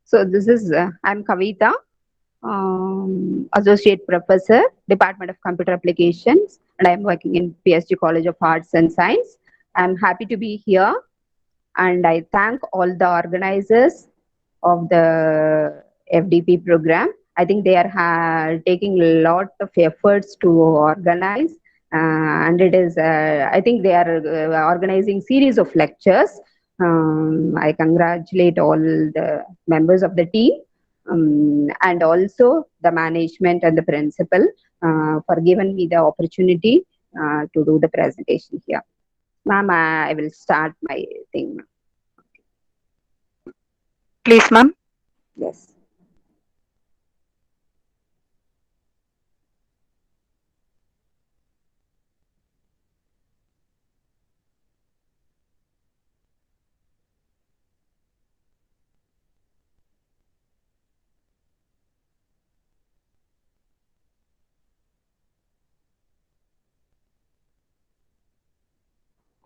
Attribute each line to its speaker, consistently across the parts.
Speaker 1: So this is I'm Kavita, Associate Professor, Department of Computer Applications, and I'm working in PSG College of Arts and Science. I'm happy to be here, and I thank all the organizers of the FDP program. I think they are taking a lot of efforts to organize, and it is. I think they are organizing series of lectures. I congratulate all the members of the team, and also the management and the principal for giving me the opportunity to do the presentation here. Ma'am, I will start my thing.
Speaker 2: Please, ma'am.
Speaker 1: Yes.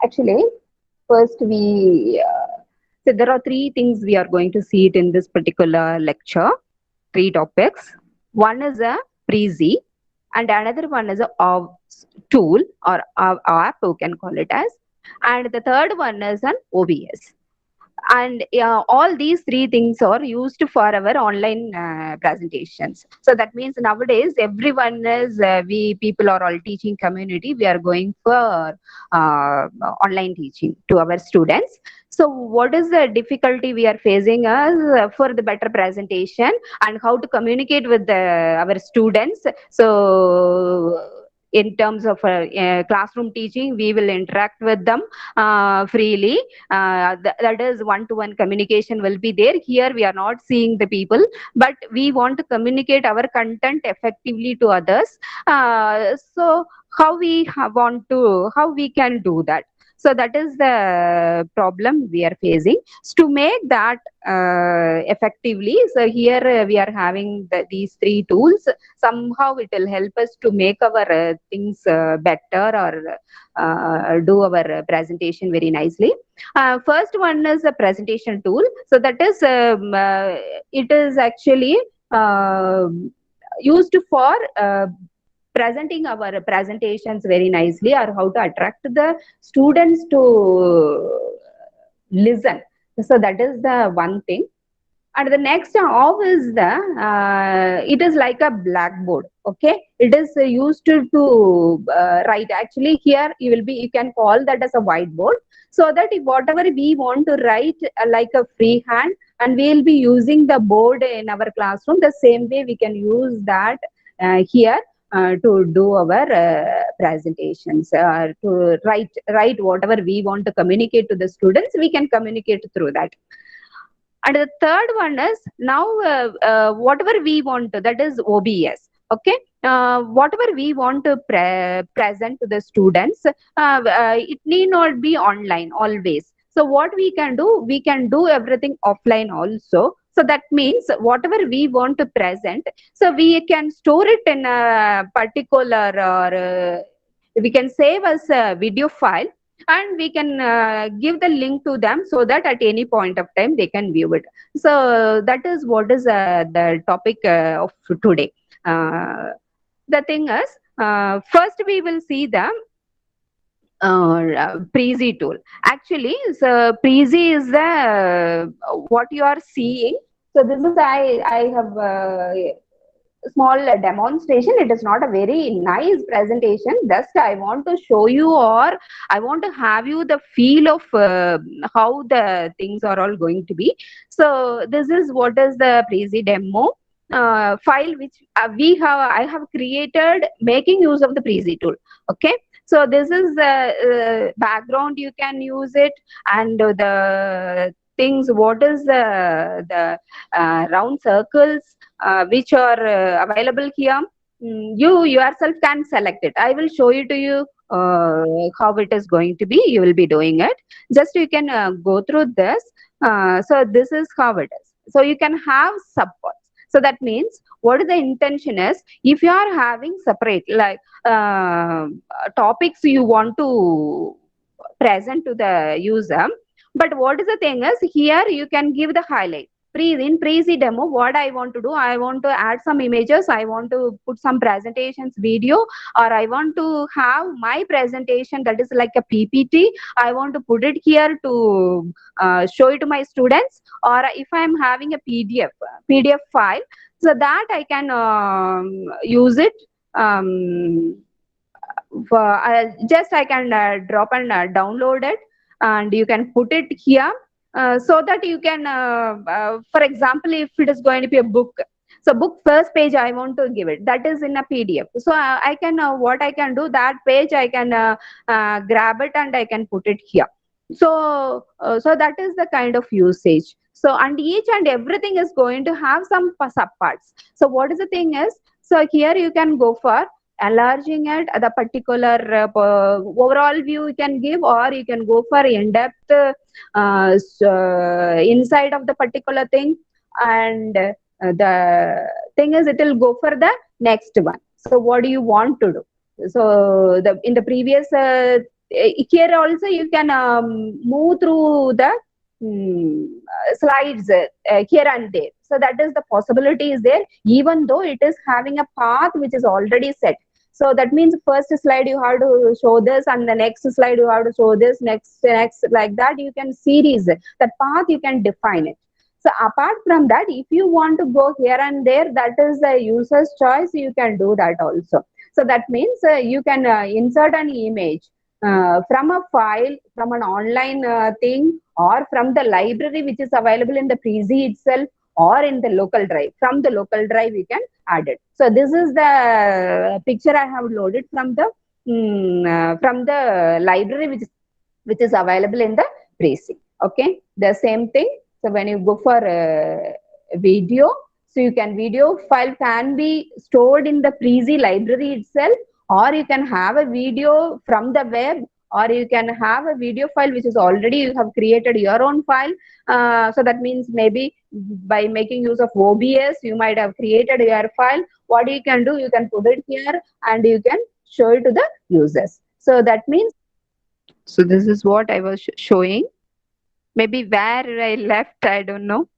Speaker 1: Actually, first so there are three things we are going to see it in this particular lecture. Three topics. One is a Prezi, and another one is a tool or app, you can call it as, and the third one is an OBS. And all these three things are used for our online presentations. So that means nowadays everyone is we people are all teaching community, we are going for online teaching to our students. So what is the difficulty we are facing as for the better presentation and how to communicate with our students? So in terms of classroom teaching, we will interact with them freely. That is one-to-one communication will be there. Here we are not seeing the people, but we want to communicate our content effectively to others. So how we can do that? So that is the problem we are facing. So to make that effectively, so here we are having these three tools. Somehow it will help us to make our things better, or do our presentation very nicely. First one is a presentation tool. So that is it is actually uh, used for presenting our presentations very nicely, or how to attract the students to listen. So that is the one thing. And the next off is the it is like a blackboard. Okay, it is used to write. Actually here you can call that as a whiteboard, so that if whatever we want to write like a freehand, and we will be using the board in our classroom, the same way we can use that here to do our presentations, to write whatever we want to communicate to the students, we can communicate through that. And the third one is now whatever we want to, that is OBS. Okay, whatever we want to present to the students, it need not be online always. So what we can do everything offline also. So that means whatever we want to present, so we can store it in a particular, or we can save as a video file, and we can give the link to them, so that at any point of time they can view it. So that is what is the topic of today. The thing is, first we will see the Prezi tool. Actually, so Prezi is the what you are seeing. So this is I have small demonstration. It is not a very nice presentation. Just I want to show you, or I want to have you the feel of how the things are all going to be. So this is what is the Prezi demo file, which I have created making use of the Prezi tool. Okay. So this is the background, you can use it, and the things, what is the round circles which are available here. You yourself can select it. I will show you to you how it is going to be. You will be doing it. Just you can go through this. So this is how it is. So you can have subparts. So that means what is the intention is, if you are having separate like topics you want to present to the user, but what is the thing is, here you can give the highlight. in Prezi demo, what I want to do, I want to add some images, I want to put some presentations video, or I want to have my presentation that is like a PPT. I want to put it here to show it to my students, or if I am having a PDF file, so that I can use it. Just I can drop and download it, and you can put it here, so that you can, for example, if it is going to be a book, so book first page I want to give it, that is in a PDF. So I can, what I can do, that page I can grab it and I can put it here. So so that is the kind of usage. So and each and everything is going to have some subparts. So what is the thing is, so here you can go for enlarging it, the particular overall view you can give, or you can go for in-depth inside of the particular thing. And the thing is, it will go for the next one. So what do you want to do? So the in the previous here also you can move through the slides here and there. So that is the possibility is there, even though it is having a path which is already set. So that means first slide you have to show this, and the next slide you have to show this, next, like that. You can series that path, you can define it. So apart from that, if you want to go here and there, that is the user's choice. You can do that also. So that means you can insert an image from a file, from an online thing, or from the library which is available in the Prezi itself, or in the local drive. From the local drive you can add it. So this is the picture I have loaded from the library which is available in the Prezi. Okay, the same thing. So when you go for video, so you can, video file can be stored in the Prezi library itself, or you can have a video from the web, or you can have a video file which is already you have created your own file. So that means maybe by making use of OBS, you might have created your file. What you can do, you can put it here and you can show it to the users. So that means, so this is what I was showing. Maybe where I left, I don't know.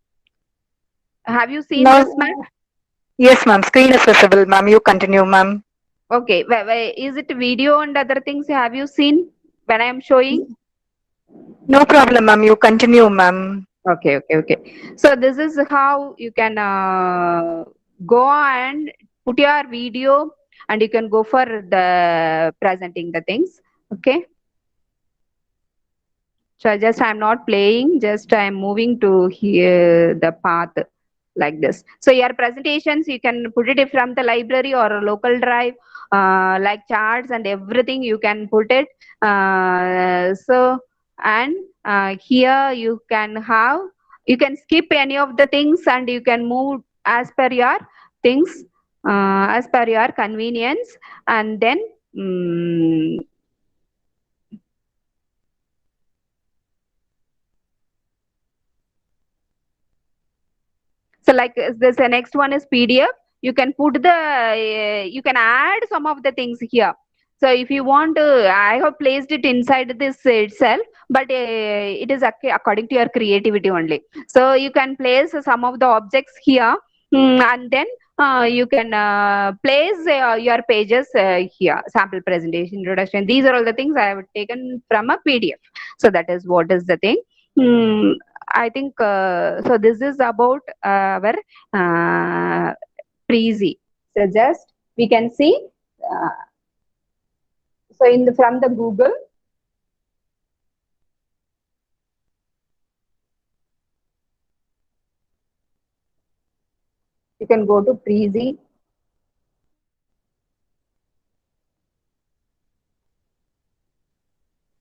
Speaker 1: Have you seen
Speaker 2: No,
Speaker 1: this, ma'am?
Speaker 2: yes, ma'am. Screen is visible, ma'am. You continue, ma'am.
Speaker 1: Okay, is it video and other things have you seen when I am showing?
Speaker 2: No problem, ma'am. You continue, ma'am.
Speaker 1: Okay. So this is how you can go and put your video, and you can go for the presenting the things. Okay. So just I'm not playing, just I'm moving to here the path like this. So your presentations, you can put it from the library or a local drive, like charts and everything you can put it. So and here you can have, you can skip any of the things and you can move as per your things, as per your convenience. And then so like this, the next one is PDF. You can put the, you can add some of the things here. So if you want to, I have placed it inside this itself, but it is according to your creativity only. So you can place some of the objects here, and then you can place your pages here. Sample presentation, introduction. These are all the things I have taken from a PDF. So that is what is the thing. Hmm, I think so. This is about our Prezi. So just we can see. Uh, so in the, from the Google, you can go to Prezi.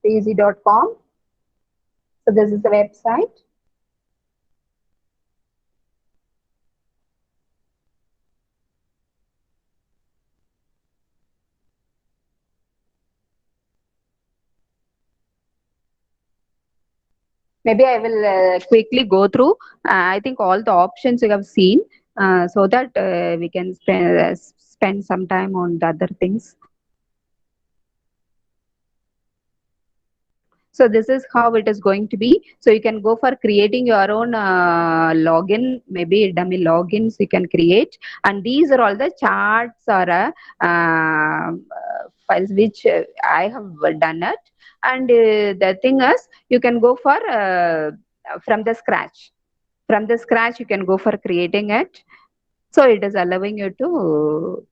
Speaker 1: Prezi.com. So this is the website. Maybe I will quickly go through. I think all the options you have seen, so that we can spend some time on the other things. So this is how it is going to be. So you can go for creating your own login, maybe dummy logins you can create. And these are all the charts or files which I have done it. And the thing is, you can go for from the scratch. From the scratch, you can go for creating it. So it is allowing you to.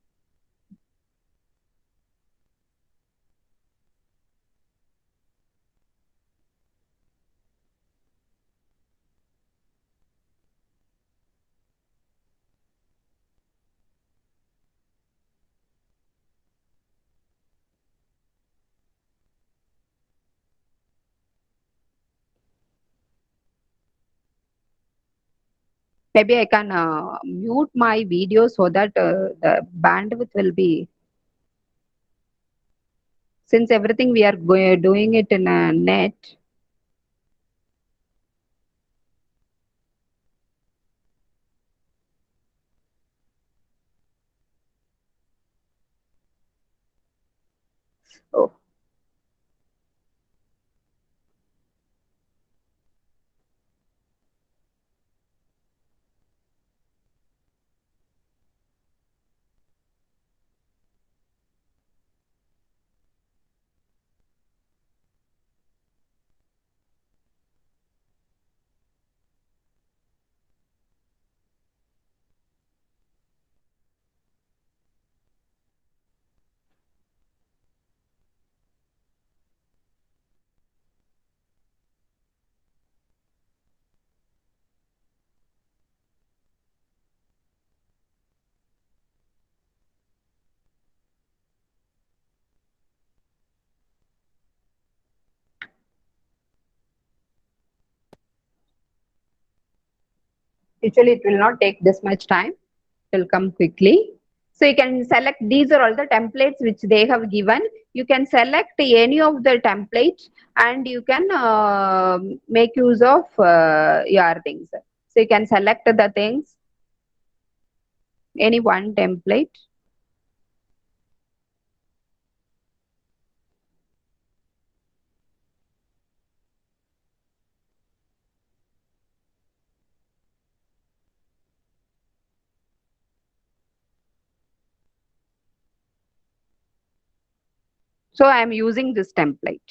Speaker 1: Maybe I can mute my video so that the bandwidth will be, since everything we are doing it in a net. Oh, usually it will not take this much time. It will come quickly. So you can select, these are all the templates which they have given. You can select any of the templates and you can make use of your things. So you can select the things, any one template. So I am using this template.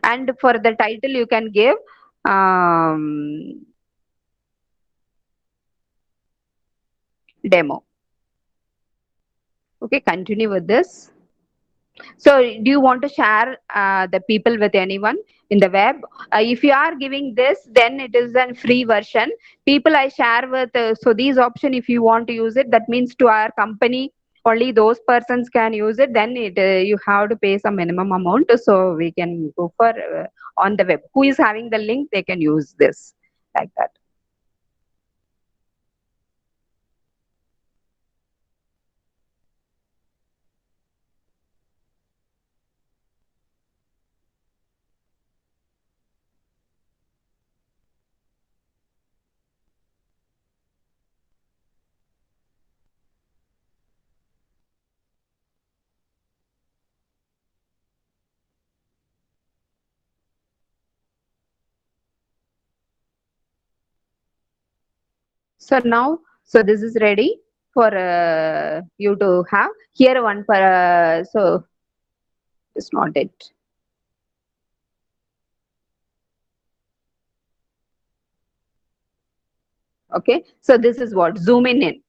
Speaker 1: And for the title, you can give demo. Okay, continue with this. So, do you want to share the people with anyone in the web? If you are giving this, then it is a free version. People I share with, so these option, if you want to use it, that means to our company, only those persons can use it. Then it you have to pay some minimum amount, so we can go for on the web. Who is having the link, they can use this like that. So now, so this is ready for you to have. Here one per, so it's not it. Okay, so this is what zoom in.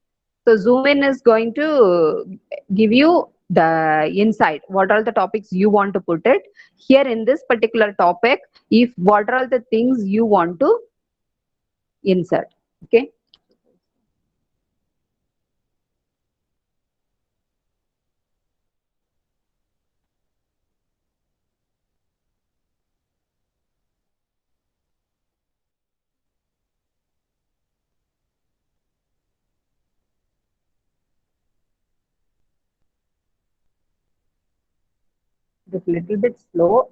Speaker 1: So zoom in is going to give you the insight. What are the topics you want to put it here in this particular topic? If what are the things you want to insert? Okay. It's a little bit slow.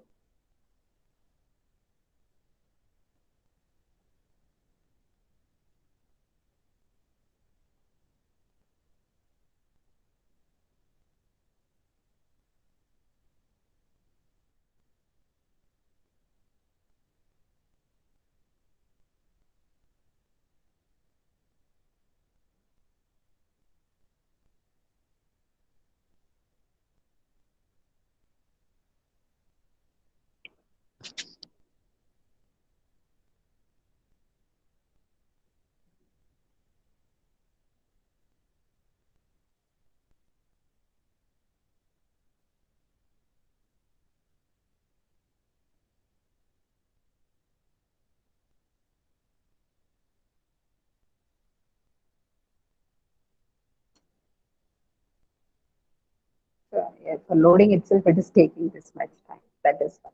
Speaker 1: for loading itself, it is taking this much time. That is why.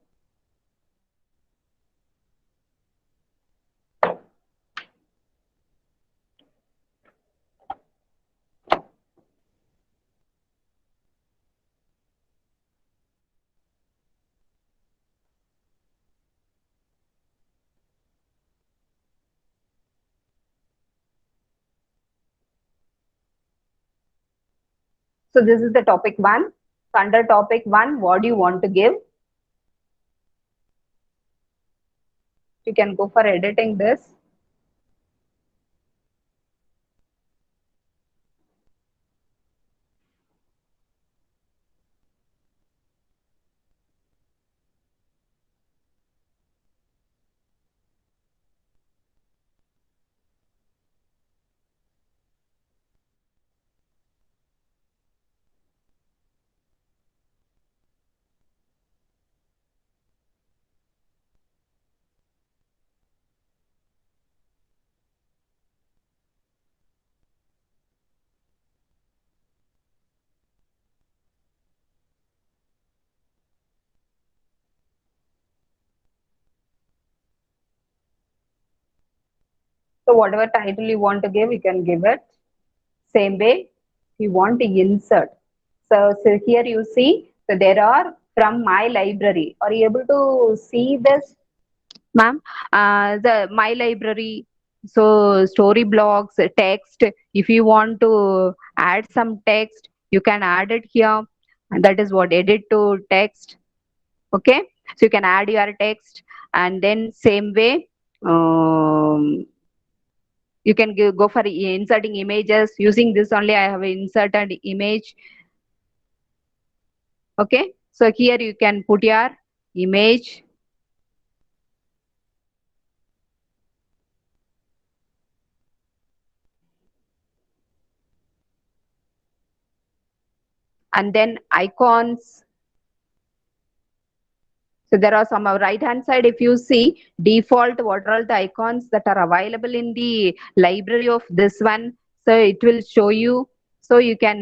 Speaker 1: So this is the topic 1. Under topic 1, what do you want to give? You can go for editing this. So whatever title you want to give, you can give it. Same way, you want to insert. So here you see, so there are from my library. Are you able to see this, ma'am? The my library. So story blocks, text. If you want to add some text, you can add it here. And that is what edit to text. Okay, so you can add your text, and then same way. You can go for inserting images. Using this only, I have inserted image. Okay, so here you can put your image. And then icons. So there are some right hand side, if you see default, what are all the icons that are available in the library of this one. So it will show you. So you can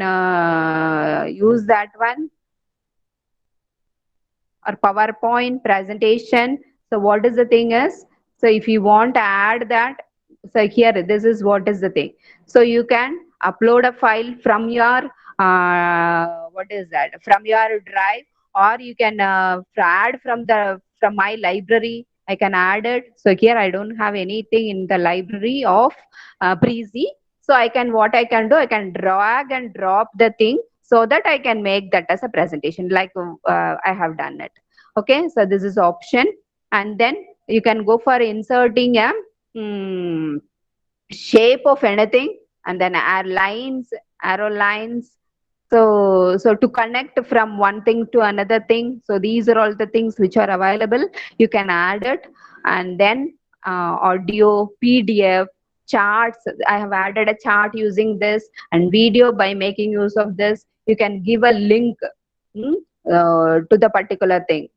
Speaker 1: use that one, or PowerPoint presentation. So what is the thing is, so if you want to add that, so here this is what is the thing. So you can upload a file from your what is that, from your drive, or you can add from my library. I can add it. So here I don't have anything in the library of Breezy. So I can, what I can do, I can drag and drop the thing so that I can make that as a presentation, like I have done it. Okay, so this is option. And then you can go for inserting a shape of anything, and then add lines, arrow lines. So to connect from one thing to another thing, so these are all the things which are available. You can add it. And then audio, PDF, charts. I have added a chart using this, and video by making use of this. You can give a link to the particular thing.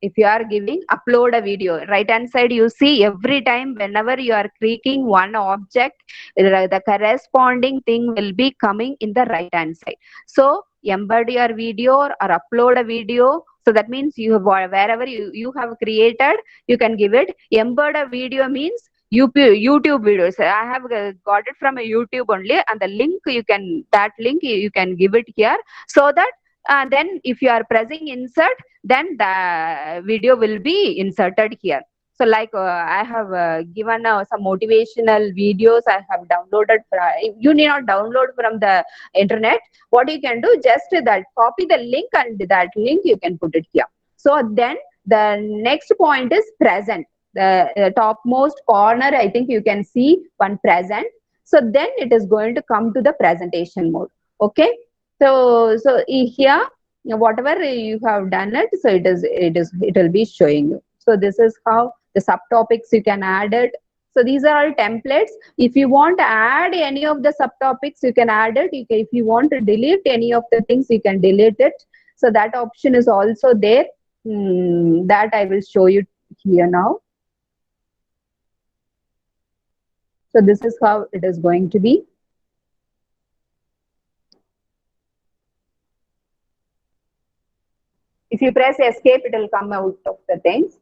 Speaker 1: If you are giving, upload a video, right hand side you see, every time whenever you are clicking one object, the corresponding thing will be coming in the right hand side. So embed your video or upload a video. So that means you have, wherever you have created, you can give it. Embed a video means YouTube videos. I have got it from a YouTube only, and the link you can, that link you can give it here, so that then if you are pressing insert, then the video will be inserted here. So like I have given some motivational videos I have downloaded. You need not download from the internet. What you can do, just that copy the link, and that link you can put it here. So then the next point is present. The topmost corner, I think you can see one present. So then it is going to come to the presentation mode. Okay. So here, whatever you have done it, so it will be showing you. So this is how the subtopics you can add it. So these are all templates. If you want to add any of the subtopics, you can add it. If you want to delete any of the things, you can delete it. So that option is also there. That I will show you here now. So this is how it is going to be. If you press escape, it will come out of the things.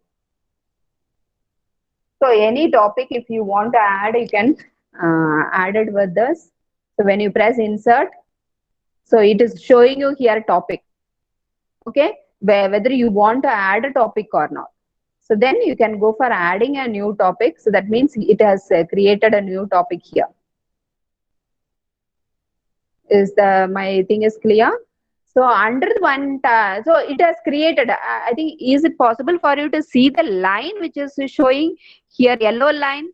Speaker 1: So any topic, if you want to add, you can add it with this. So when you press insert, so it is showing you here topic. Okay, whether you want to add a topic or not. So then you can go for adding a new topic. So that means it has created a new topic here. Is my thing is clear? So under one, so it has created, I think, is it possible for you to see the line which is showing here, yellow line?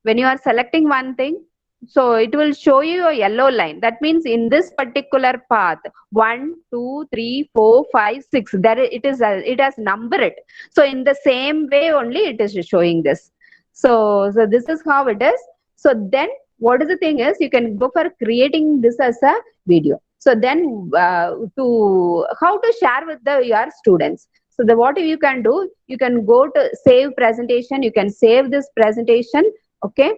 Speaker 1: When you are selecting one thing, so it will show you a yellow line. That means in this particular path, 1, 2, 3, 4, 5, 6, there it is, it has numbered. So in the same way only it is showing this. So this is how it is. So then what is the thing is, you can go for creating this as a video. So then to how to share with your students. So what you can do, you can go to save presentation. You can save this presentation. Okay,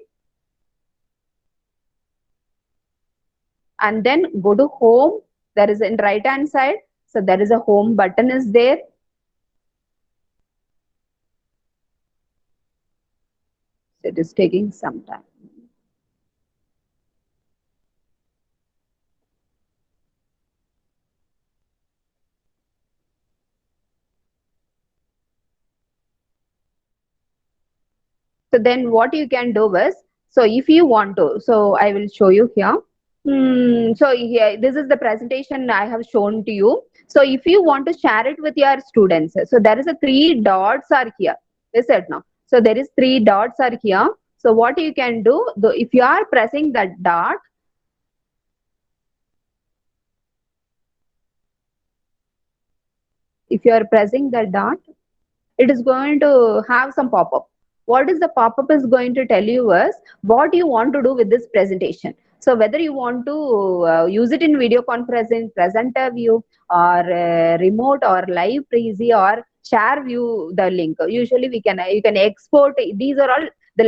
Speaker 1: and then go to home. There is in right hand side, so there is a home button is there. It is taking some time. So then what you can do is, so if you want to, so I will show you here. So here, this is the presentation I have shown to you. So if you want to share it with your students, so there is a 3 dots are here. Is it now? So there is 3 dots are here. So what you can do, if you are pressing that dot, if you are pressing the dot, it is going to have some pop-up. What is the pop-up is going to tell you is what you want to do with this presentation. So whether you want to use it in video conferencing, presenter view, or remote or live prezi, or share view the link. Usually you can export. These are all the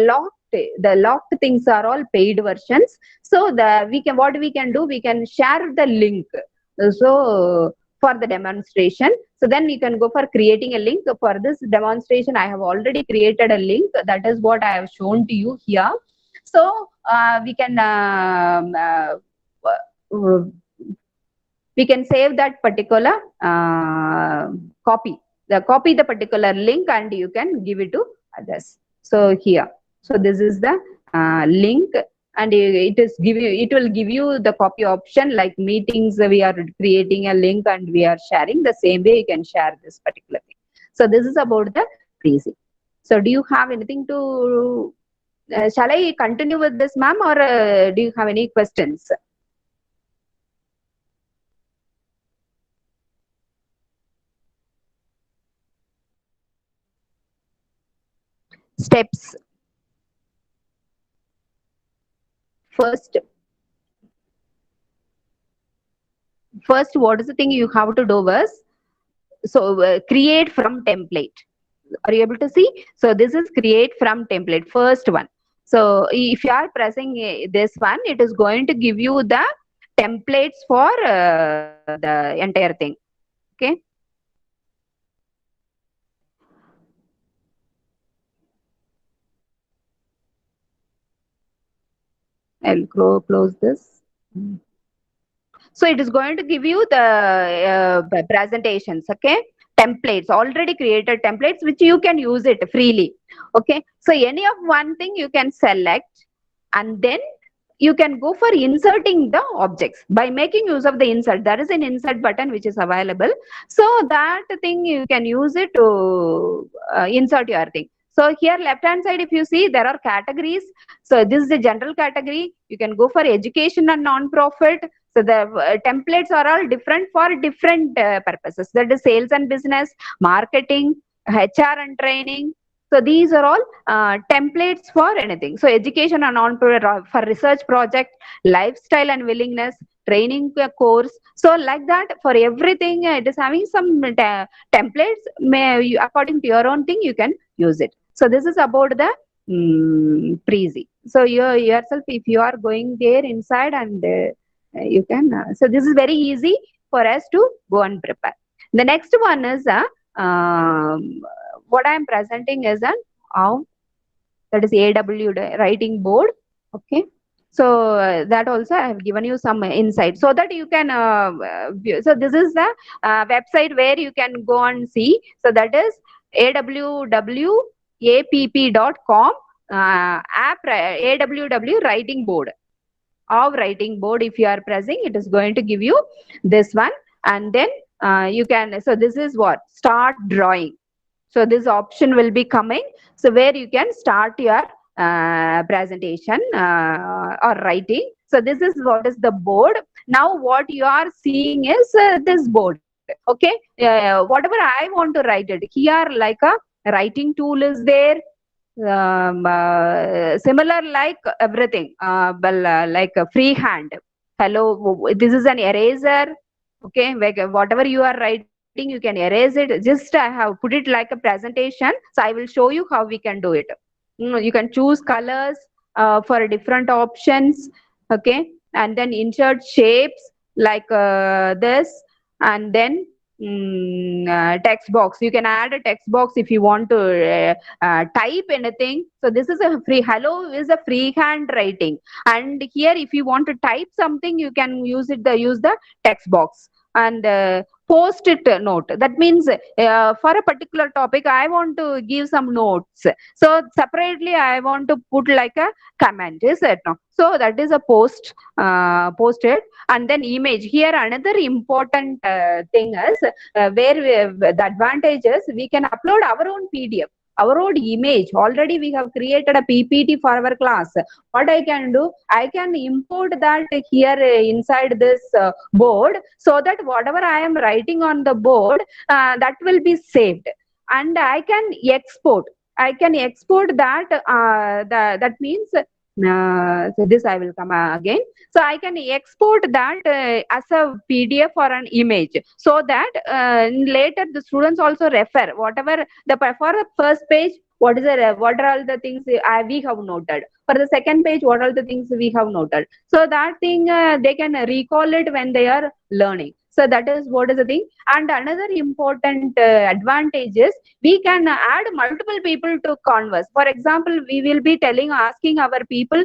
Speaker 1: locked things are all paid versions. So what we can do, we can share the link. So for the demonstration. So then you can go for creating a link. For this demonstration, I have already created a link. That is what I have shown to you here. So we can save that particular copy the particular link, and you can give it to others. So here, so this is the link, and it will give you the copy option. Like meetings, we are creating a link and we are sharing. The same way you can share this particular thing. So this is about the Prezi. So do you have anything to shall I continue with this, ma'am, or do you have any questions? Steps. First, what is the thing you have to do is, so create from template. Are you able to see? So this is create from template, first one. So if you are pressing this one, it is going to give you the templates for the entire thing. Okay. I'll close this. So it is going to give you the presentations, okay? Templates, already created templates, which you can use it freely. Okay. So any of one thing you can select, and then you can go for inserting the objects by making use of the insert. There is an insert button which is available. So that thing you can use it to insert your thing. So here left hand side, if you see, there are categories. So this is the general category. You can go for education and non-profit. So the templates are all different for different purposes. That is sales and business, marketing, HR and training. So these are all templates for anything. So education and non-profit for research project, lifestyle and willingness, training course. So like that, for everything, it is having some templates. According to your own thing, you can use it. So this is about the Prezi. So you yourself, if you are going there inside, and you can. So this is very easy for us to go and prepare. The next one is what I am presenting is an that is AW writing board. Okay. So that also I have given you some insight so that you can view. So this is the website where you can go and see. So that is awwapp.com app AWW writing board of writing board. If you are pressing, it is going to give you this one, and then you can. So this is what start drawing. So this option will be coming. So where you can start your presentation or writing. So this is what is the board. Now what you are seeing is this board. Okay. Whatever I want to write it here, like a writing tool is there. Similar like everything. Well, like a freehand. Hello, this is an eraser. Okay, whatever you are writing, you can erase it. Just I have put it like a presentation. So I will show you how we can do it. You can choose colors for different options. Okay, and then insert shapes like this, and then text box. You can add a text box if you want to type anything. So this is a free. Hello is a freehand writing, and here if you want to type something, you can use it. Use the text box and post-it note. That means for a particular topic, I want to give some notes. So separately, I want to put like a comment. Is it no? So that is a post-it, and then image. Here another important thing is the advantage is we can upload our own PDF, our own image. Already we have created a PPT for our class. What I can do, I can import that here inside this board, so that whatever I am writing on the board, that will be saved, and I can export. I can export that. That means. So this I will come again. So I can export that as a PDF or an image, so that later the students also refer whatever the for the first page. What are all the things we have noted? For the second page, what are the things we have noted? So that thing they can recall it when they are learning. So that is what is the thing. And another important advantage is we can add multiple people to Converse. For example, we will be asking our people,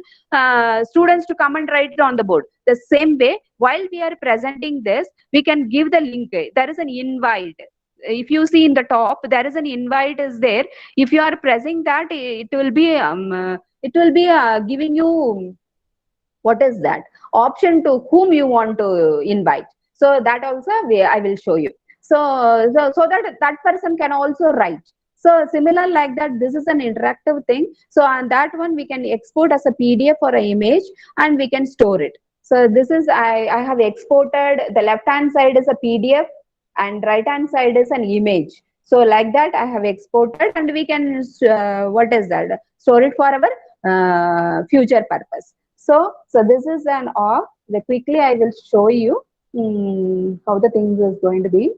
Speaker 1: students to come and write it on the board. The same way, while we are presenting this, we can give the link. There is an invite. If you see in the top, there is an invite is there. If you are pressing that, it will be giving you what is that option to whom you want to invite. So that also I will show you. So that that person can also write. So similar like that, this is an interactive thing. So on that one, we can export as a PDF or an image, and we can store it. So this is, I have exported. The left hand side is a PDF and right hand side is an image. So like that I have exported, and we can what is that, store it for our future purpose. So this is an off. Quickly I will show you how the things is going to be.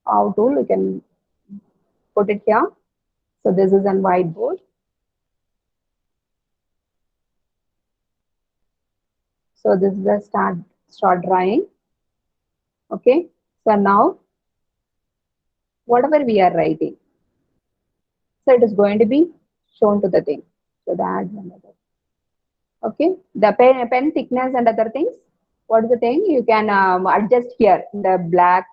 Speaker 1: How to, we can put it here. So this is an whiteboard. So this is the start drawing. Okay. So now whatever we are writing, so it is going to be shown to the thing. So that okay. The pen thickness and other things. What is the thing? You can adjust here. The black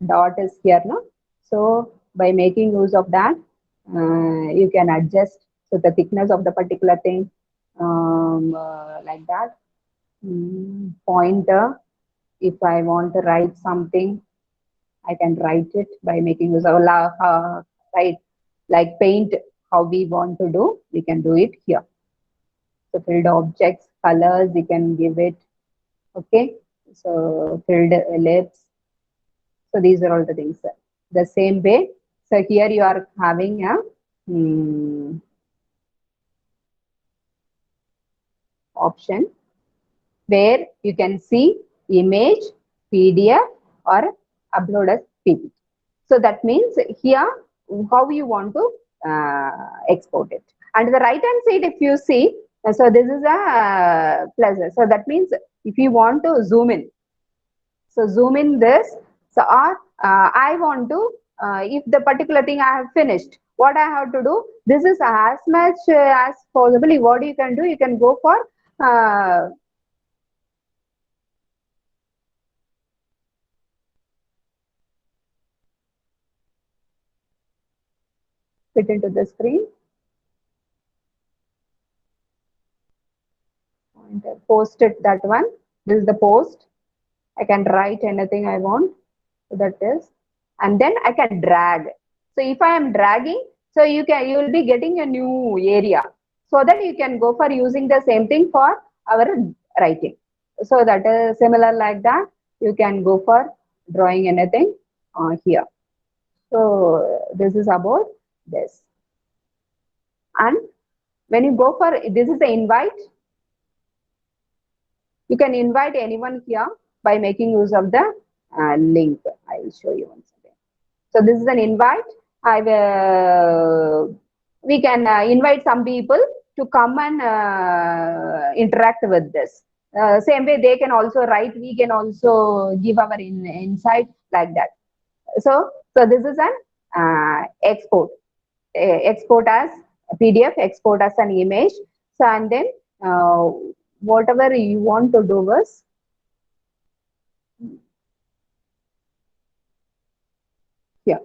Speaker 1: dot is here, no? So by making use of that, you can adjust so the thickness of the particular thing, like that. Pointer. If I want to write something, I can write it by making use of right, like paint. How we want to do, we can do it here. So filled objects, colors, we can give it. Okay. So filled ellipse. So these are all the things. The same way. So here you are having a option where you can see image, PDF or upload as PPT. So that means here how you want to export it. And the right hand side, if you see, so this is a plus. So that means if you want to zoom in, so zoom in this. So or I want to, if the particular thing I have finished, what I have to do, this is as much as possible. What you can do, you can go for fit into the screen. Post it, that one. This is the post. I can write anything I want. So that is, and then I can drag. So if I am dragging, so you will be getting a new area, so that you can go for using the same thing for our writing. So that is similar like that. You can go for drawing anything here. So this is about this. And when you go for, this is the invite. You can invite anyone here by making use of the link. I will show you once again. So this is an invite. We can invite some people to come and interact with this. Same way they can also write. We can also give our insight like that. So this is an export. Export as PDF, export as an image. So and then whatever you want to do is, here.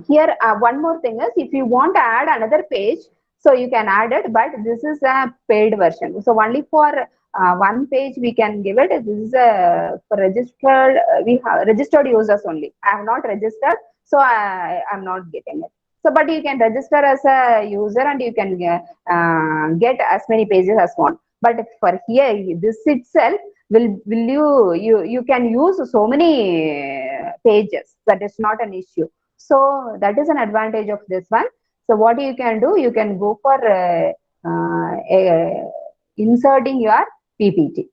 Speaker 1: Here one more thing is, if you want to add another page, so you can add it, but this is a paid version. So only for one page we can give it. This is for registered, we have registered users only. I have not registered, so I am not getting it. So, but you can register as a user and you can get as many pages as want. But for here, this itself will you can use so many pages. That is not an issue. So that is an advantage of this one. So what you can do, you can go for inserting your PPT.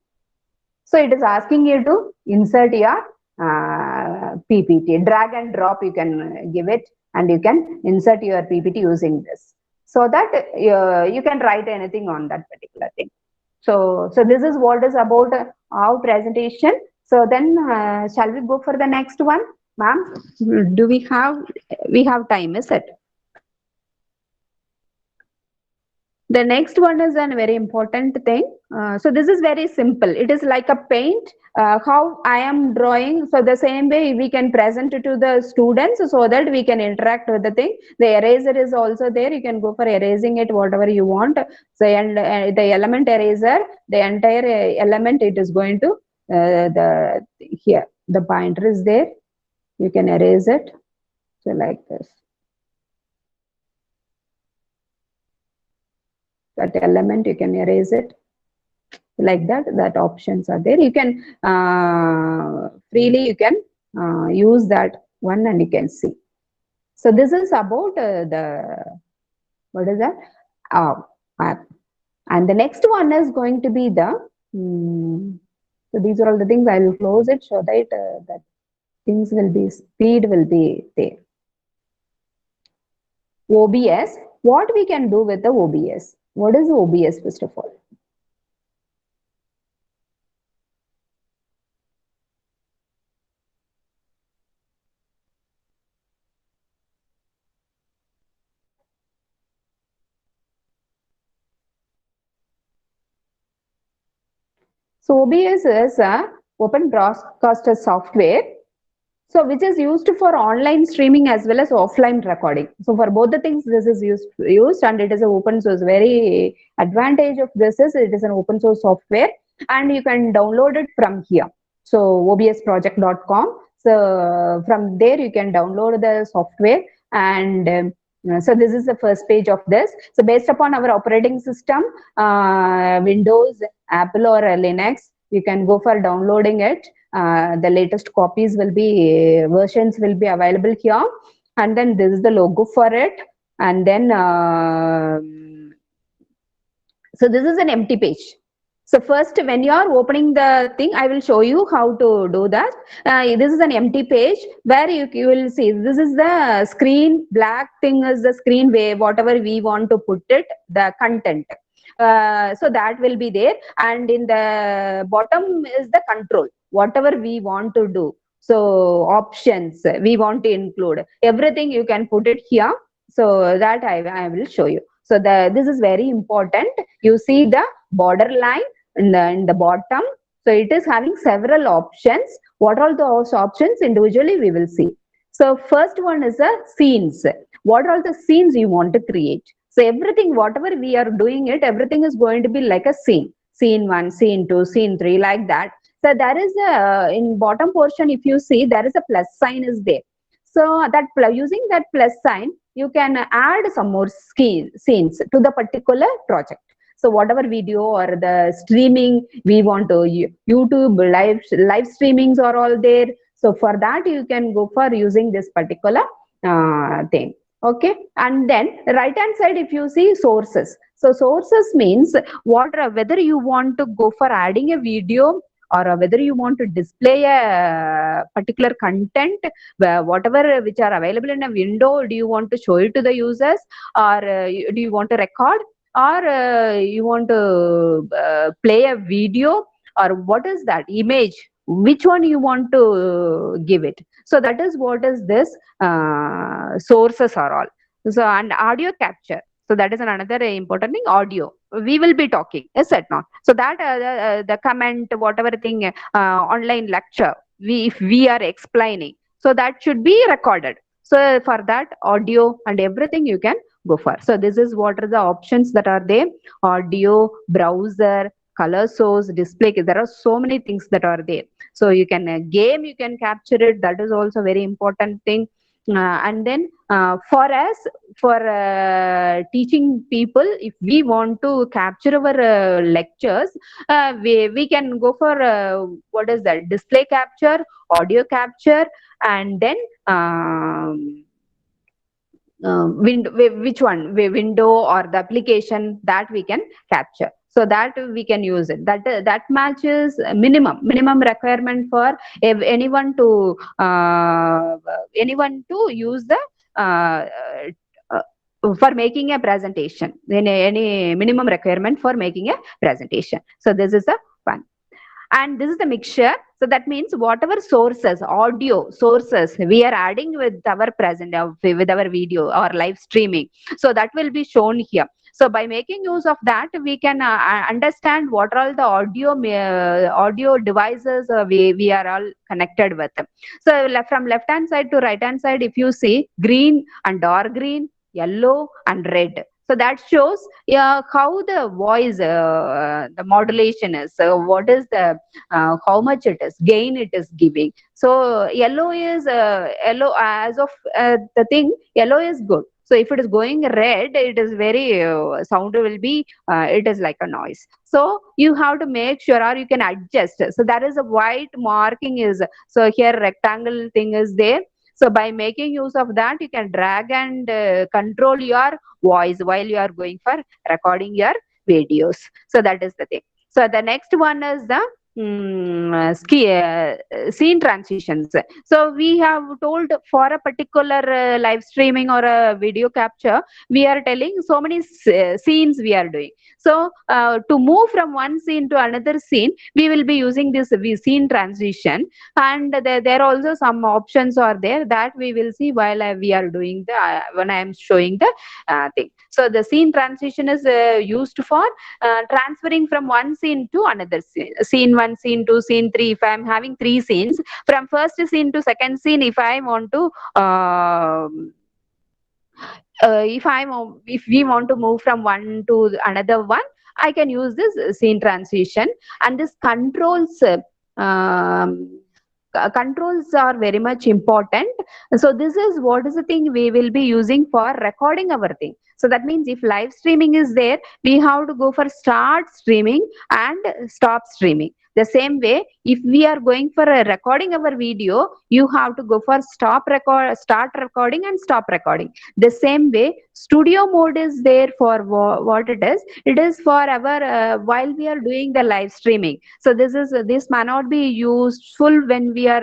Speaker 1: So it is asking you to insert your PPT. Drag and drop, you can give it, and you can insert your PPT using this. So that you can write anything on that particular thing. So this is what is about our presentation. So then shall we go for the next one, ma'am? Do we have time, is it? The next one is a very important thing. So this is very simple. It is like a paint. How I am drawing. So the same way we can present it to the students so that we can interact with the thing. The eraser is also there. You can go for erasing it, whatever you want. So and the element eraser, the entire element, it is going to here. The pointer is there. You can erase it. So like this. That element, you can erase it like that options are there. You can freely you can use that one, and you can see. So this is about the, what is that, app. And the next one is going to be the so these are all the things. I will close it so that that things will be, speed will be there. OBS, what we can do with the OBS? What is OBS first of all? So OBS is a open broadcaster software, so which is used for online streaming as well as offline recording. So for both the things, this is used, and it is an open source. Very advantage of this is it is an open source software, and you can download it from here. So obsproject.com. So from there you can download the software, and so this is the first page of this. So based upon our operating system, Windows, Apple or Linux, you can go for downloading it. The latest copies will be, versions will be available here. And then this is the logo for it. And then, so this is an empty page. So first, when you are opening the thing, I will show you how to do that. This is an empty page where you will see this is the screen. Black thing is the screen where whatever we want to put it, the content. So that will be there, and in the bottom is the control. Whatever we want to do. So options we want to include everything. You can put it here. So that I will show you. So this is very important. You see the borderline in the bottom. So it is having several options. What are those options? Individually we will see. So first one is the scenes. What are the scenes you want to create? So everything, whatever we are doing it, everything is going to be like a scene. Scene 1, scene 2, scene 3, like that. So there is a, in bottom portion, if you see, there is a plus sign is there. So that using that plus sign, you can add some more scenes to the particular project. So whatever video or the streaming we want to, YouTube live streamings are all there. So for that you can go for using this particular thing. Okay, and then right hand side if you see sources. So sources means whether you want to go for adding a video or whether you want to display a particular content, whatever which are available in a window, do you want to show it to the users, or do you want to record, or you want to play a video, or what is that image, which one you want to give it. So that is what is this sources are all. So and audio capture, so that is another important thing. Audio we will be talking, is it not? So that the comment, whatever thing, online lecture, if we are explaining, so that should be recorded. So for that audio and everything you can go for. So this is what are the options that are there: audio, browser, color source, display. There are so many things that are there. So you can game, you can capture it. That is also very important thing. And then for us, for teaching people, if we want to capture our lectures, we can go for what is that, display capture, audio capture, and then window, which one, window or the application that we can capture. So that we can use it. That matches minimum requirement for anyone to use the for making a presentation. Any minimum requirement for making a presentation. So this is the one. And this is the mixture. So that means whatever sources, audio sources we are adding with our with our video or live streaming, so that will be shown here. So by making use of that, we can understand what are all the audio devices we are all connected with. So from left hand side to right hand side, if you see green and dark green, yellow and red. So that shows how the voice, the modulation is. So what is the how much it is gain it is giving. So yellow is yellow as of the thing. Yellow is good. So if it is going red, it is very sound will be it is like a noise. So you have to make sure, or you can adjust. So that is a white marking is. So here rectangle thing is there. So by making use of that, you can drag and control your voice while you are going for recording your videos. So that is the thing. So the next one is the scene transitions. So we have told for a particular live streaming or a video capture, we are telling so many scenes we are doing. So to move from one scene to another scene, we will be using this scene transition, and there are also some options are there that we will see while we are doing the when I am showing the thing. So the scene transition is used for transferring from one scene to another scene 1, scene 2, scene 3. If I am having 3 scenes, from first scene to second scene, if I want to if we want to move from one to another one, I can use this scene transition. And this controls controls are very much important. So this is what is the thing we will be using for recording our thing. So that means if live streaming is there, we have to go for start streaming and stop streaming. The same way, if we are going for a recording our video, you have to go for start recording and stop recording. The same way, studio mode is there for what it is. It is for our while we are doing the live streaming. So this may not be useful when we are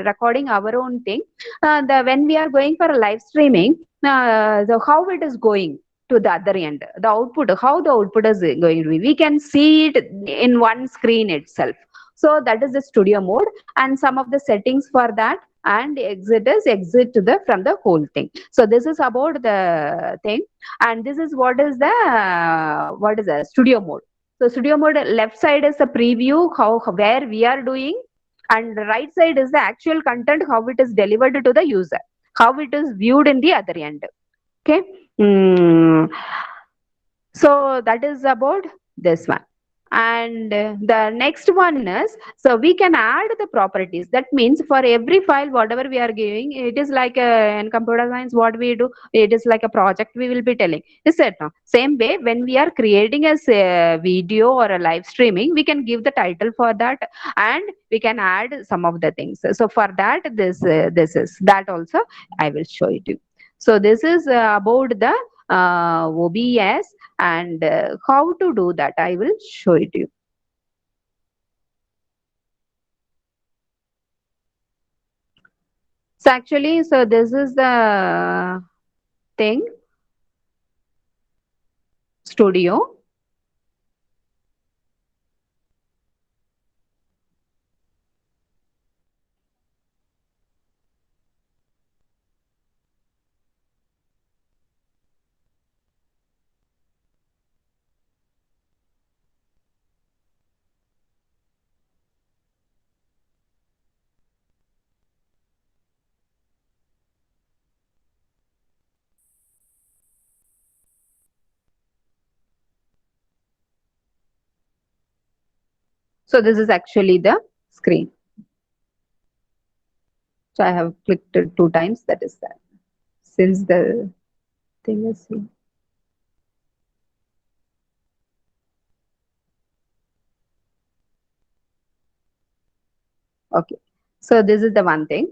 Speaker 1: recording our own thing. When we are going for a live streaming, how it is going to the other end, the output, how the output is going to be, we can see it in one screen itself. So that is the studio mode, and some of the settings for that. And exit is exit to the from the whole thing. So this is about the thing, and this is what is the studio mode. So studio mode, left side is the preview, how where we are doing, and the right side is the actual content, how it is delivered to the user, how it is viewed in the other end. Okay. So that is about this one. And the next one is, so we can add the properties. That means for every file, whatever we are giving, it is like in computer science, what we do, it is like a project we will be telling. Is it no? Same way, when we are creating a video or a live streaming, we can give the title for that, and we can add some of the things. So for that, this is that also I will show it to you. So this is about the OBS, and how to do that I will show it to you. So actually, so this is the thing, studio. So this is actually the screen. So I have clicked it 2 times. That is that. Since the thing is here. Okay. So this is the one thing.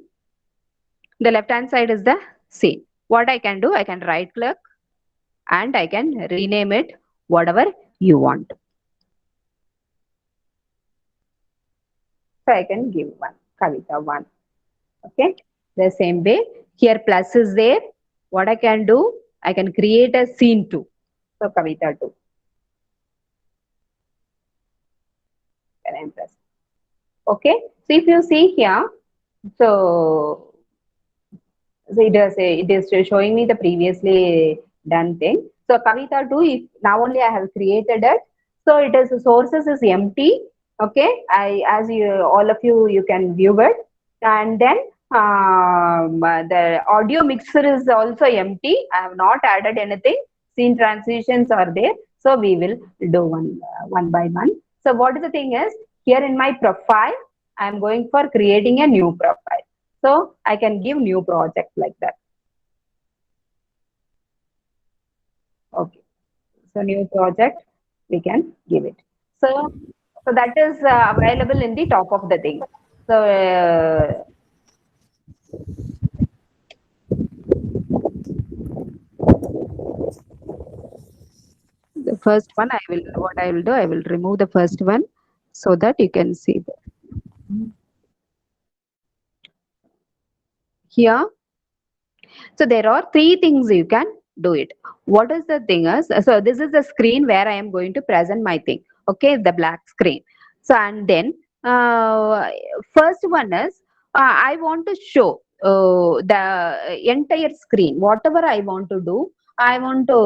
Speaker 1: The left hand side is the scene. What I can do, I can right click and I can rename it whatever you want. So I can give one, Kavita 1. Okay. The same way, here plus is there. What I can do, I can create a scene 2. So Kavita 2. Can I press? Okay. So if you see here, so it is showing me the previously done thing. So Kavita 2, if now only I have created it. So it is sources is empty. Okay. As you all of you can view it, and then the audio mixer is also empty. I have not added anything. Scene transitions are there. So we will do one by one. So what is the thing is, here in my profile, I am going for creating a new profile. So I can give new project like that. Okay. So new project, we can give it. So that is available in the top of the thing. So the first one, what I will do, I will remove the first one so that you can see here. So there are 3 things you can do it. What is the thing is, so this is the screen where I am going to present my thing. Okay, the black screen. So and then first one is, I want to show the entire screen. Whatever I want to do, I want to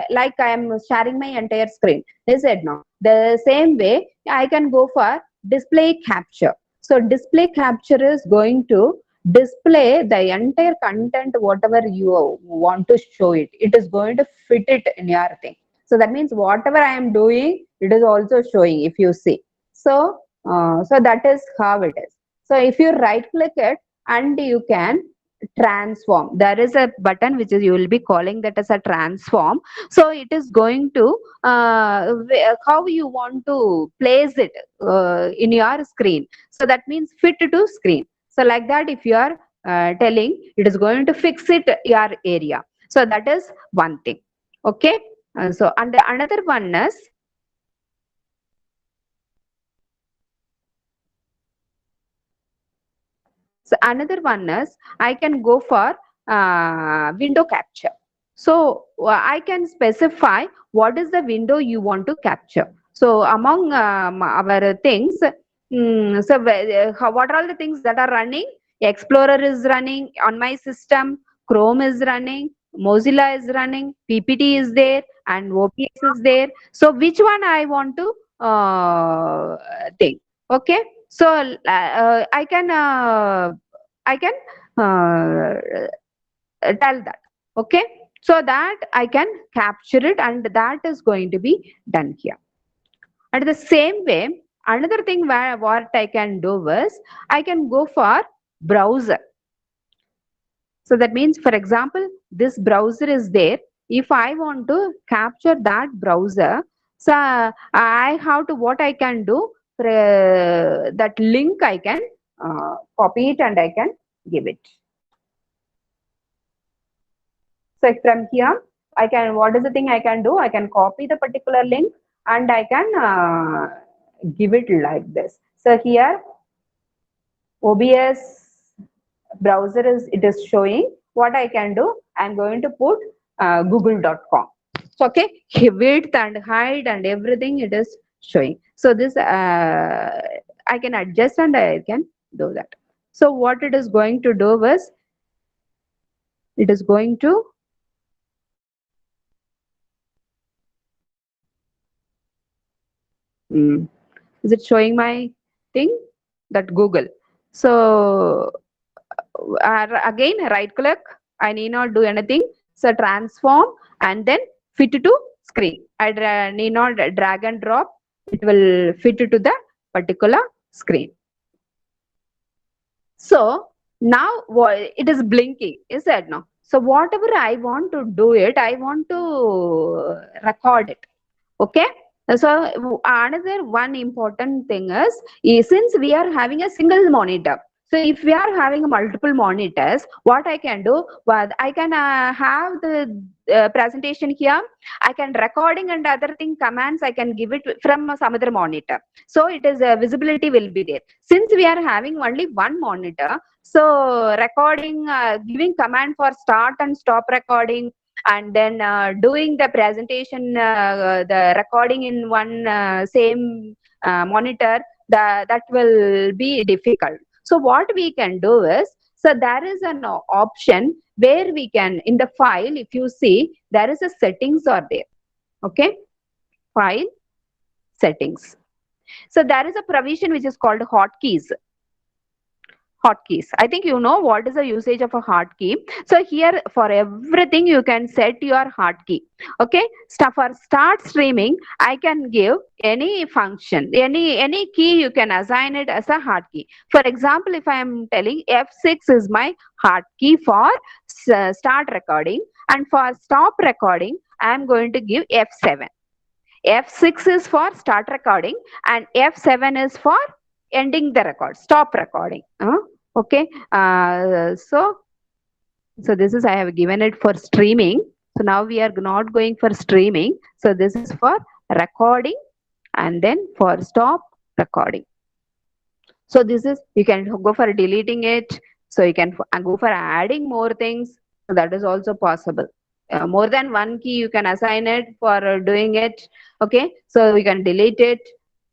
Speaker 1: like I am sharing my entire screen. Is it no? The same way I can go for display capture. So display capture is going to display the entire content whatever you want to show it. It is going to fit it in your thing. So that means whatever I am doing, it is also showing, if you see. So that is how it is. So if you right click it, and you can transform. There is a button which is, you will be calling that as a transform. So it is going to how you want to place it in your screen. So that means fit to screen. So like that, if you are telling, it is going to fix it your area. So that is one thing. Okay. So and another one is, so another one is, I can go for window capture. So I can specify what is the window you want to capture. So among our things, so what are all the things that are running? Explorer is running on my system, Chrome is running, Mozilla is running, PPT is there, and OPS is there. So which one I want to think? Okay. So I can tell that. Okay. So that I can capture it, and that is going to be done here. And the same way, another thing what I can do is, I can go for browser. So that means, for example, this browser is there. If I want to capture that browser, so I have to, what I can do, that link I can copy it and I can give it. So from here, I can, what is the thing I can do? I can copy the particular link and I can give it like this. So here, OBS browser is, it is showing. What I can do, I'm going to put google.com. So okay, width and height and everything it is showing. So this I can adjust and I can do that. So what it is going to do is, it is going to is it showing my thing, that Google? So again, right click, I need not do anything. So transform and then fit to screen. I need not drag and drop, it will fit to the particular screen. So now it is blinking, is that no? So whatever I want to do it, I want to record it. Okay. So another one important thing is, since we are having a single monitor, so if we are having multiple monitors, what I can do, well, I can have the presentation here. I can recording and other thing commands, I can give it from some other monitor. So it is visibility will be there. Since we are having only one monitor, so recording, giving command for start and stop recording, and then doing the presentation, the recording in one same monitor, that will be difficult. So what we can do is, so there is an option where we can, in the file, if you see, there is a settings are there. Okay. File, settings. So there is a provision which is called hotkeys. Hotkeys. I think you know what is the usage of a hotkey. So here, for everything you can set your hotkey. Okay. For start streaming, I can give any function, any key you can assign it as a hotkey. For example, if I am telling F6 is my hotkey for start recording, and for stop recording, I am going to give F7. F6 is for start recording and F7 is for ending the record, stop recording. Okay. So this is, I have given it for streaming. So now we are not going for streaming. So this is for recording and then for stop recording. So this is, you can go for deleting it. So you can go for adding more things. So that is also possible. More than one key you can assign it for doing it. Okay. So we can delete it.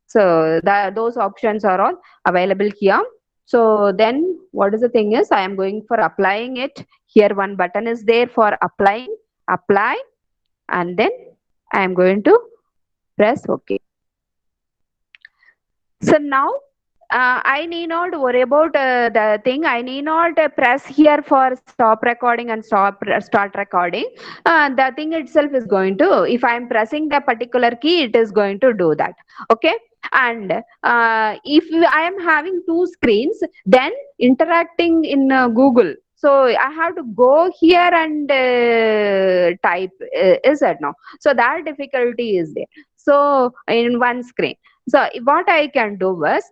Speaker 1: So those options are all available here. So then what is the thing is, I am going for applying it. Here one button is there for applying, apply, and then I am going to press OK. So now I need not worry about the thing. I need not press here for stop recording and start recording. The thing itself is going to, if I am pressing the particular key, it is going to do that. Okay. And if I am having two screens, then interacting in Google, So I have to go here and type, is it no? So that difficulty is there. So in one screen. So what I can do is,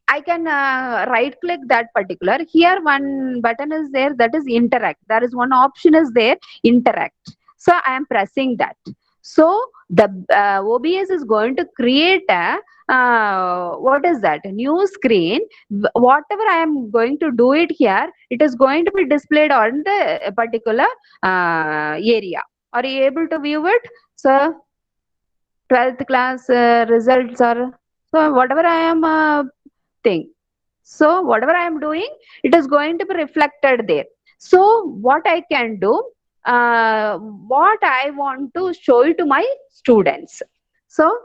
Speaker 1: I can right click that particular. Here one button is there, that is interact. There is one option is there, interact. So I am pressing that. So the OBS is going to create a what is that? A new screen. Whatever I am going to do it here, it is going to be displayed on the particular area. Are you able to view it? So 12th class results are, so whatever I am thing. So whatever I am doing, it is going to be reflected there. So what I can do, what I want to show it to my students. So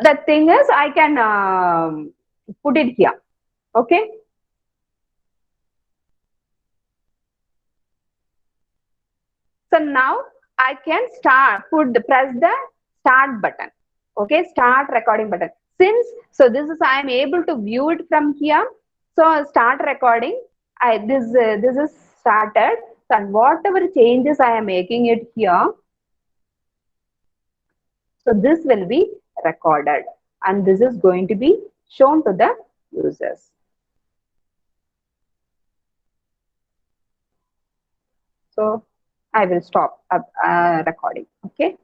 Speaker 1: the thing is, I can put it here. Okay. So now I can press the start button. Okay, start recording button. So this is, I am able to view it from here. So start recording. This is started. And whatever changes I am making it here, so this will be recorded, and this is going to be shown to the users. So I will stop recording. Okay,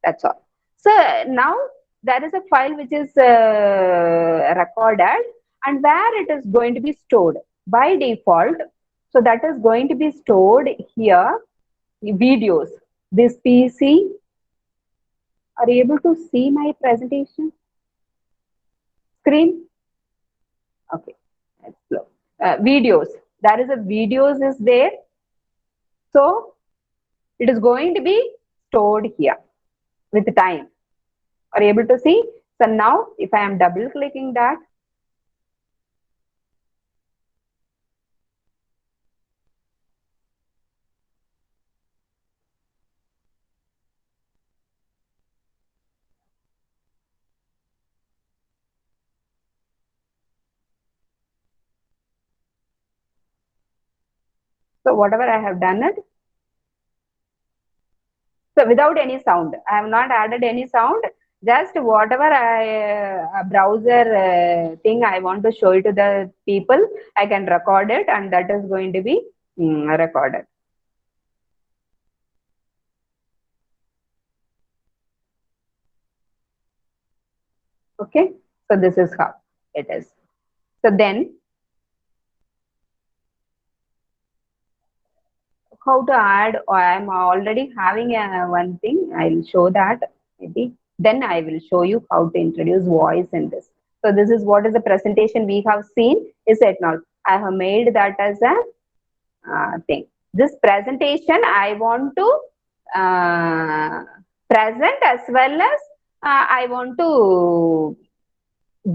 Speaker 1: that's all. So now there is a file which is recorded, and where it is going to be stored by default. So that is going to be stored here. Videos. This PC. Are you able to see my presentation screen? Okay, let's look. Videos. There is a videos is there. So it is going to be stored here with time. Are you able to see? So now if I am double clicking that, so whatever I have done it, so without any sound, I have not added any sound. Just whatever browser thing I want to show it to the people, I can record it, and that is going to be recorded. Okay, so this is how it is. So then, how to add, or I'm already having one thing, I'll show that maybe. Then I will show you how to introduce voice in this. So this is what is the presentation we have seen, is it not? I have made that as a thing. This presentation I want to present, as well as I want to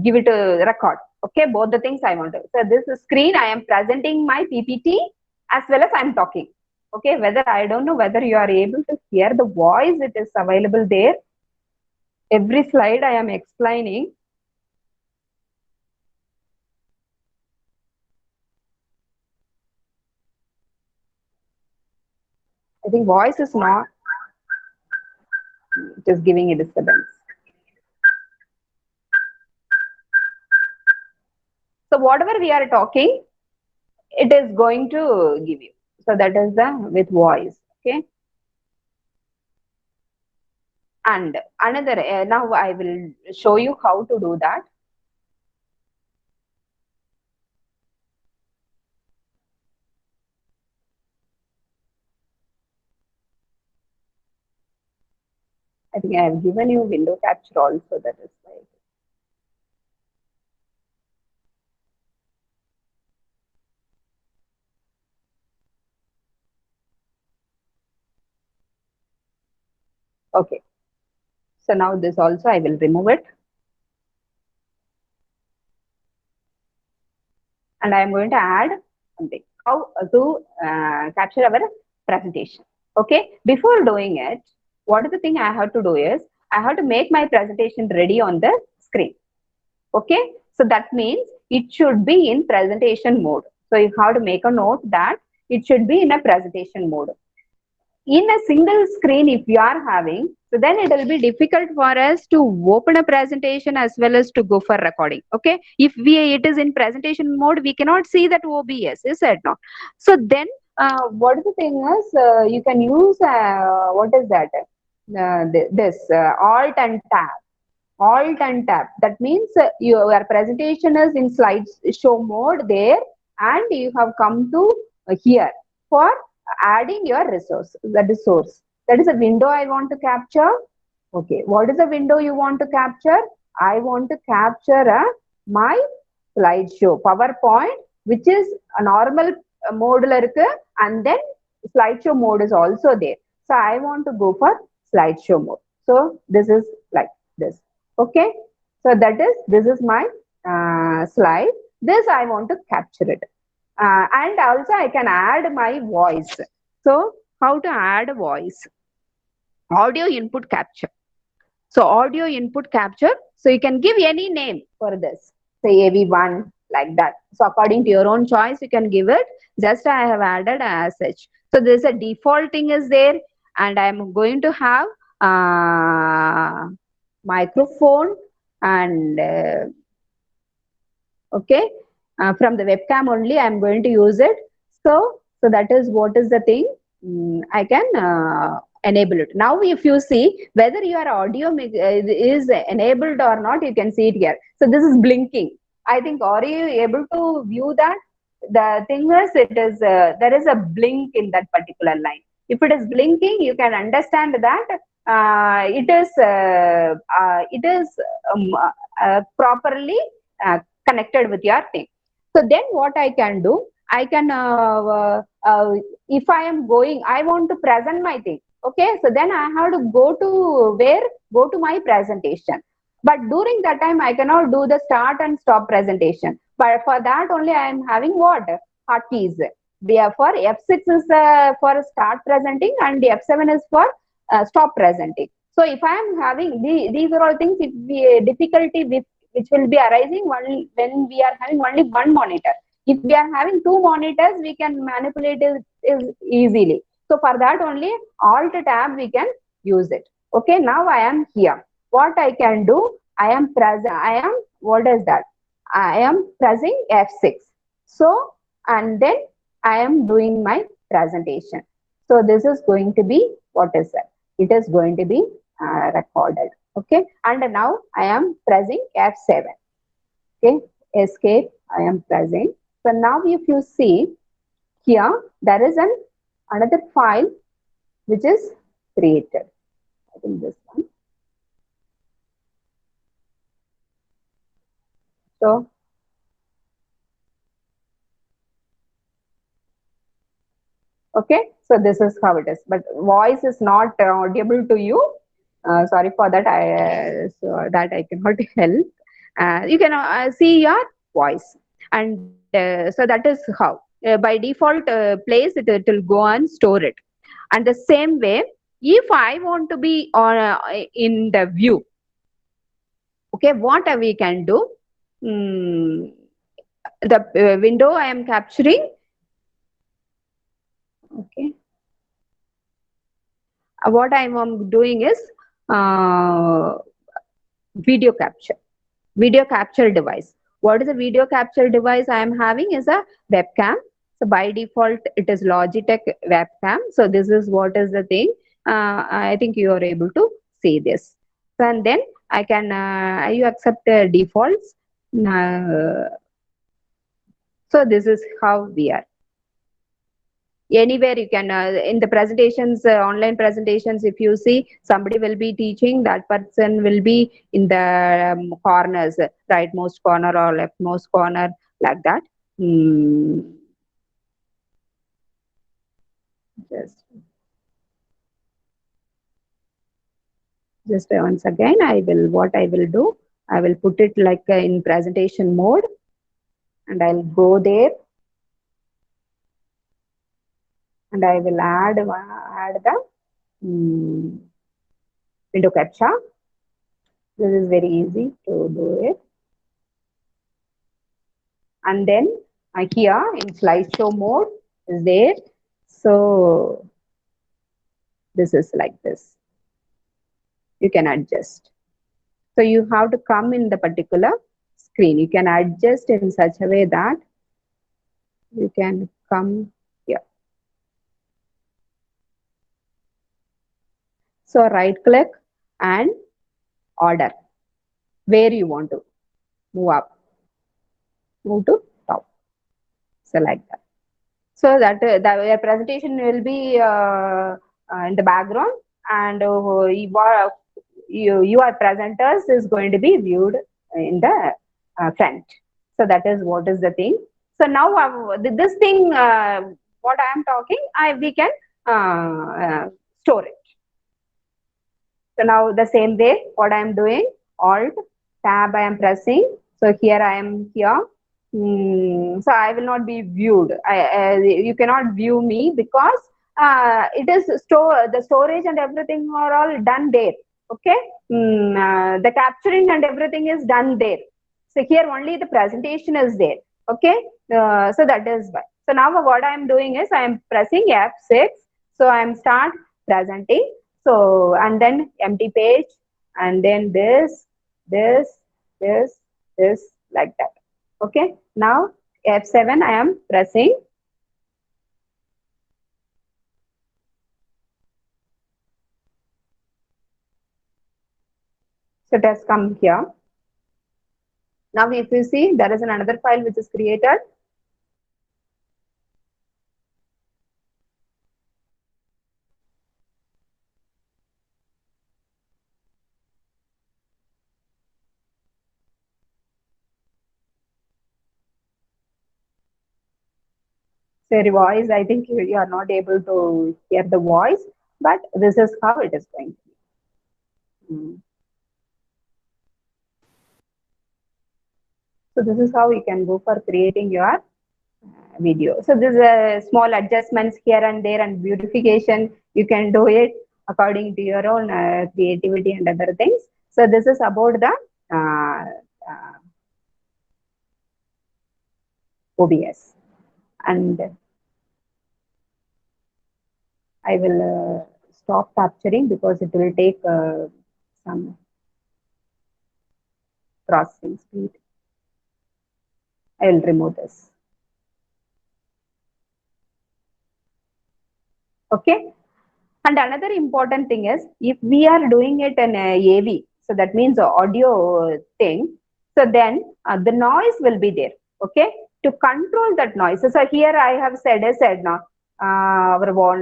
Speaker 1: give it a record. Okay, both the things I want to. So this screen, I am presenting my PPT as well as I'm talking. Okay, whether I don't know whether you are able to hear the voice, it is available there. Every slide I am explaining. I think voice is not, it is giving a disturbance. So whatever we are talking, it is going to give you. So that is the with voice. Okay. And another, now I will show you how to do that. I think I have given you window capture also, that is why. Okay. So now this also I will remove it. And I am going to add something, how to capture our presentation. Okay. Before doing it, what is the thing I have to do is, I have to make my presentation ready on the screen. Okay. So that means it should be in presentation mode. So you have to make a note that it should be in a presentation mode. In a single screen if you are having, so then it will be difficult for us to open a presentation as well as to go for recording. Okay, if it is in presentation mode, we cannot see that OBS, is it not? So then what is the thing is, you can use what is that, this alt and tab. Alt and tab, that means your presentation is in slideshow mode there, and you have come to here for adding your resource. That is source, that is a window I want to capture. Okay, what is the window you want to capture? I want to capture my slideshow PowerPoint, which is a normal mode la irukku, and then slideshow mode is also there. So I want to go for slideshow mode. So this is like this. Okay, so this is my slide. This I want to capture it, and also I can add my voice. So how to add voice? Audio input capture. So audio input capture, so you can give any name for this, say AV1, like that. So according to your own choice you can give it. Just I have added as such. So there's a default thing is there, and I'm going to have microphone, and okay, from the webcam only I'm going to use it. So that is what is the thing. I can enable it. Now if you see whether your audio is enabled or not, you can see it here. So this is blinking. I think, are you able to view that? The thing is, it is there is a blink in that particular line. If it is blinking, you can understand that it is properly connected with your thing. So then what I can do, I can if I am going, I want to present my thing. Okay, so then I have to go to where? Go to my presentation. But during that time I cannot do the start and stop presentation. But for that only I am having what? Hotkeys. Therefore F6 is for start presenting, and F7 is for stop presenting. So if I am having these are all things, if difficulty with which will be arising when we are having only one monitor. If we are having two monitors, we can manipulate it easily. So for that only Alt tab we can use it. Okay, now I am here. What I can do, what is that? I am pressing F6. So, and then I am doing my presentation. So this is going to be, what is that? It is going to be recorded. Okay, and now I am pressing F7. Okay, escape, I am pressing. So now if you see here, there is another file which is created. I think this one. So okay, so this is how it is, but voice is not audible to you. Sorry for that. So that I cannot help. You can see your voice, and so that is how by default place it will go and store it. And the same way, if I want to be on in the view, okay, what we can do? The window I am capturing. Okay. What I am doing is video capture device. What is a video capture device I am having is a webcam. So by default it is Logitech webcam. So this is what is the thing. I think you are able to see this. And then I can you accept defaults. So this is how we are. Anywhere you can in the presentations, online presentations, if you see somebody will be teaching, that person will be in the corners, rightmost corner or leftmost corner, like that. Just once again, what I will do, I will put it like in presentation mode, and I'll go there, and I will add the window capture. This is very easy to do it. and then here in slideshow mode is there. So this is like this. You can adjust. So you have to come in the particular screen. You can adjust in such a way that you can come here. So right click and order where you want to move up, move to top. So like that. So that your presentation will be in the background, and your presenters is going to be viewed in the front. So that is what is the thing. So now this thing, what I am talking, we can store it. So now the same way, what I am doing, Alt Tab I am pressing. So here I am here. So I will not be viewed. You cannot view me because it is the storage and everything are all done there. Okay, the capturing and everything is done there. So here only the presentation is there. Okay, so that is why. So now what I am doing is I am pressing F6. So I am start presenting. So and then empty page, and then this, like that. Okay, now F7 I am pressing. So it has come here. Now if you see, there is another file which is created. So your voice, I think you are not able to hear the voice, but this is how it is going to be. So this is how you can go for creating your video. So this is small adjustments here and there and beautification. You can do it according to your own creativity and other things. So this is about the OBS, and I will stop capturing because it will take some processing speed. I will remove this. Okay. And another important thing is, if we are doing it in AV, so that means audio thing, so then the noise will be there. Okay. To control that noise. So here I have said now, our wall,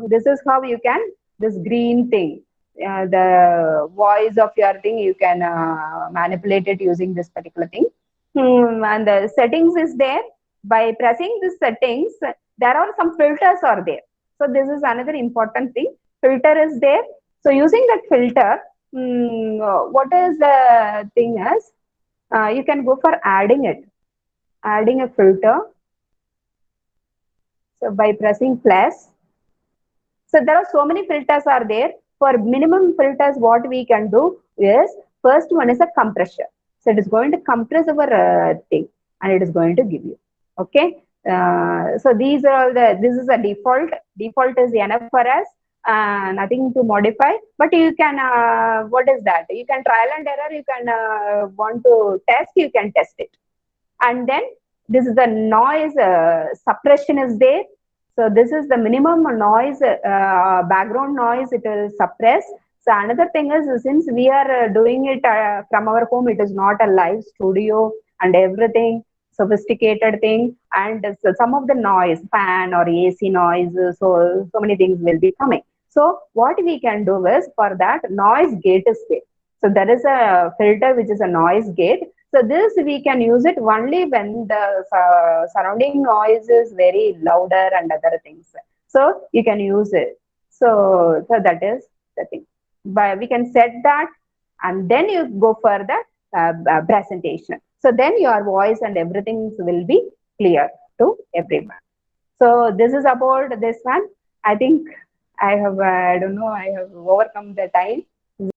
Speaker 1: this is how you can, this green thing, the voice of your thing, you can manipulate it using this particular thing. And the settings is there. By pressing the settings, there are some filters are there. So this is another important thing. Filter is there. So using that filter, what is the thing is, you can go for adding it. Adding a filter. So by pressing plus. So there are so many filters are there. For minimum filters, what we can do is, first one is a compressor. So it is going to compress our thing, and it is going to give you. Okay. So these are all this is a default. Default is enough for us. Nothing to modify, but you can, what is that? You can trial and error. You can want to test, you can test it. And then this is the noise suppression is there. So this is the minimum noise, background noise it will suppress. So another thing is, since we are doing it from our home, it is not a live studio and everything, sophisticated thing, and so some of the noise, fan or AC noise, so many things will be coming. So what we can do is, for that, noise gate is there. So there is a filter which is a noise gate. So this we can use it only when the surrounding noise is very louder and other things. So you can use it. So that is the thing. But we can set that, and then you go for the presentation. So then your voice and everything will be clear to everyone. So this is about this one. I think I have, I don't know, I have overcome the time.